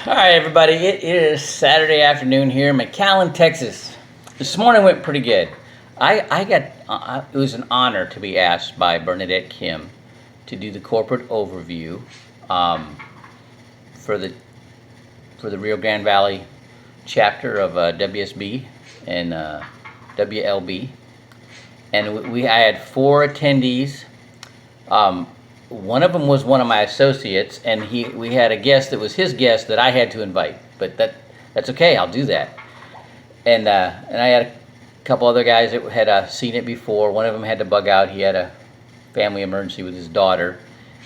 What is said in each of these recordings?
All right, everybody. It is Saturday afternoon here in McAllen, Texas. This morning went pretty good. I got it was an honor to be asked by Bernadette Kim to do the corporate overview um, for the Rio Grande Valley chapter of WSB and WLB, and I had four attendees. Um, One of them was one of my associates, and we had a guest that was his guest that I had to invite. But that's okay. I'll do that. And I had a couple other guys that had seen it before. One of them had to bug out. He had a family emergency with his daughter,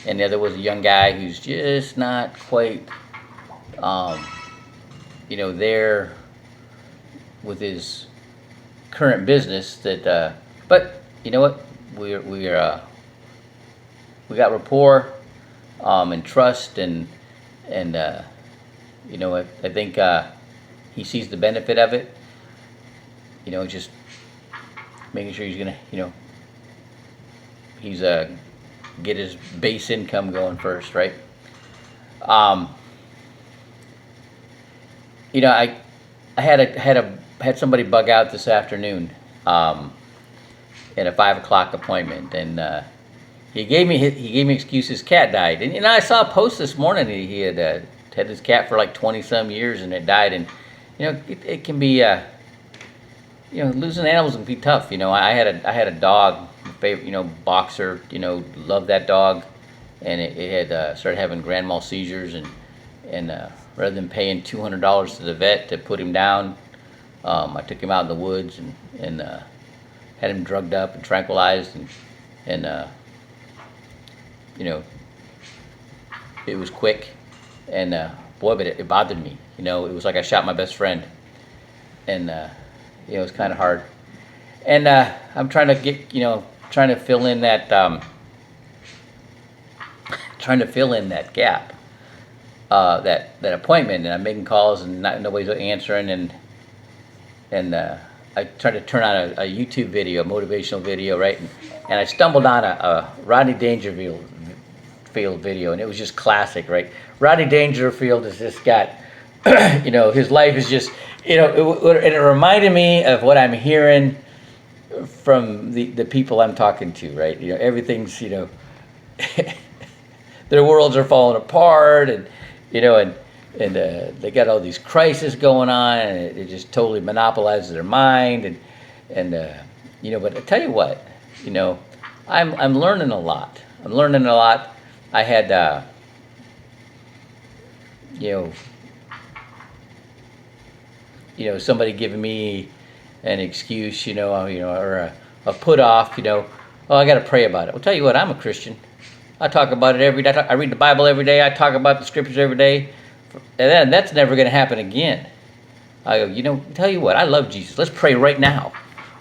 and the other was a young guy who's just not quite, there with his current business. But you know what? We got rapport and trust, and I think he sees the benefit of it. Just making sure he's gonna, he's get his base income going first, right? I had somebody bug out this afternoon in a 5 o'clock appointment, and he gave me excuse his cat died, and I saw a post this morning. He had his cat for like 20 some years, and it died. And it can be losing animals can be tough. I had a dog, favorite, boxer. Loved that dog, and it had started having grand mal seizures, and rather than paying $200 to the vet to put him down, I took him out in the woods and had him drugged up and tranquilized, and it was quick, and boy, but it bothered me. It was like I shot my best friend, and it was kind of hard. And I'm trying to fill in that, gap, that appointment, and I'm making calls, and nobody's answering, and I tried to turn on a YouTube video, a motivational video, right? And I stumbled on a Rodney Dangerfield video, and it was just classic, right? Rodney Dangerfield has just got, his life is just, and it reminded me of what I'm hearing from the people I'm talking to, right? Everything's, their worlds are falling apart, and they got all these crises going on, and it just totally monopolizes their mind, but I tell you what, I'm learning a lot. I had, somebody giving me an excuse, or a put off, oh, I got to pray about it. Well, tell you what, I'm a Christian. I talk about it every day. I read the Bible every day. I talk about the scriptures every day. And that's never going to happen again. I go, tell you what, I love Jesus. Let's pray right now.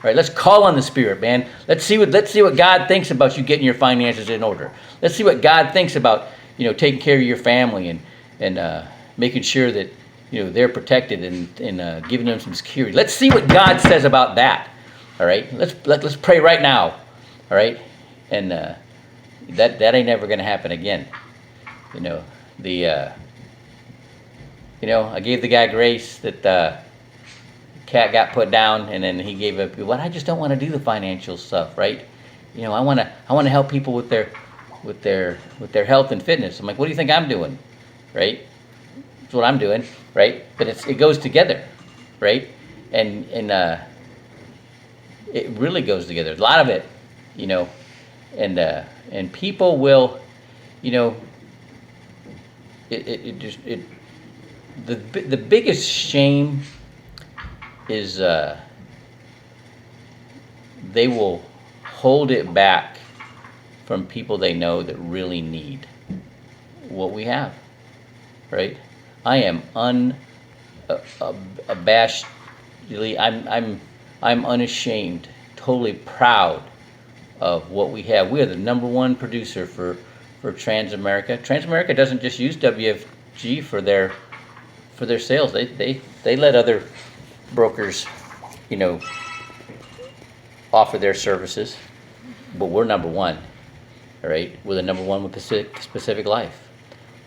All right, let's call on the Spirit, man. Let's see what God thinks about you getting your finances in order. Let's see what God thinks about, taking care of your family and making sure that, they're protected and giving them some security. Let's see what God says about that. All right, let's pray right now. All right, and that ain't never going to happen again. I gave the guy grace that cat got put down, and then he gave up. Well, I just don't want to do the financial stuff, right? I want to help people with their health and fitness. I'm like, what do you think I'm doing, right? That's what I'm doing, right? But it goes together, right? And it really goes together. A lot of it, and people will, the biggest shame is they will hold it back from people they know that really need what we have, right? I am unabashedly, I'm unashamed, totally proud of what we have. We are the number one producer for Transamerica. Transamerica doesn't just use WFG for their sales. They let other brokers, offer their services, but we're number one. All right, we're the number one with Pacific Life.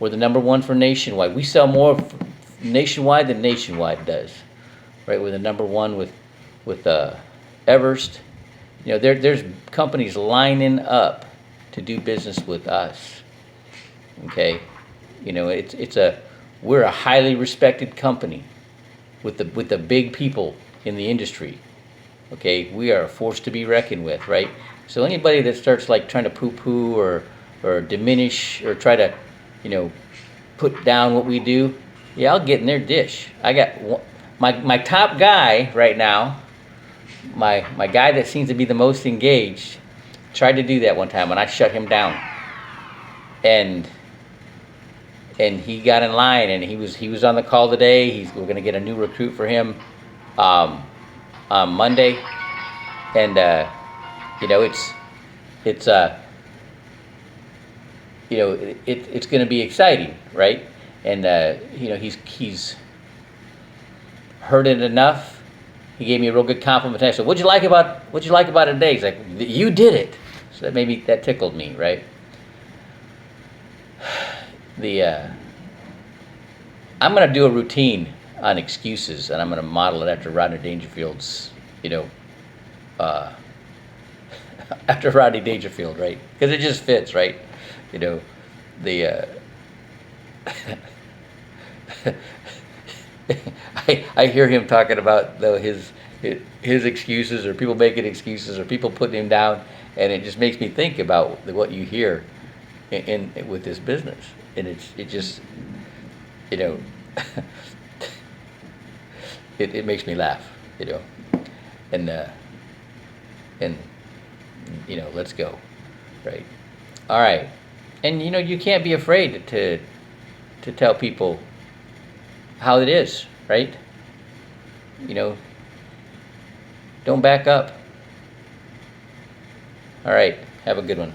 We're the number one for Nationwide. We sell more nationwide than Nationwide does, right? We're the number one with Everest. There's companies lining up to do business with us. Okay, we're a highly respected company with the big people in the industry. Okay, we are a force to be reckoned with, right? So anybody that starts like trying to poo-poo or diminish or try to, put down what we do, yeah, I'll get in their dish. I got my top guy right now, my guy that seems to be the most engaged, tried to do that one time and I shut him down. And he got in line and he was on the call today. We're gonna get a new recruit for him on Monday, and it's going to be exciting, right? And he's heard it enough. He gave me a real good compliment. I said, "What'd you like about it today?" He's like, "You did it." So that tickled me, right? I'm going to do a routine on excuses, and I'm going to model it after Rodney Dangerfield's, after Rodney Dangerfield, right? Because it just fits, right? I hear him talking about his excuses, or people making excuses, or people putting him down, and it just makes me think about what you hear in with this business, and it just it makes me laugh, and let's go, right? All right, and you can't be afraid to tell people how it is, right? Don't back up. All right, have a good one.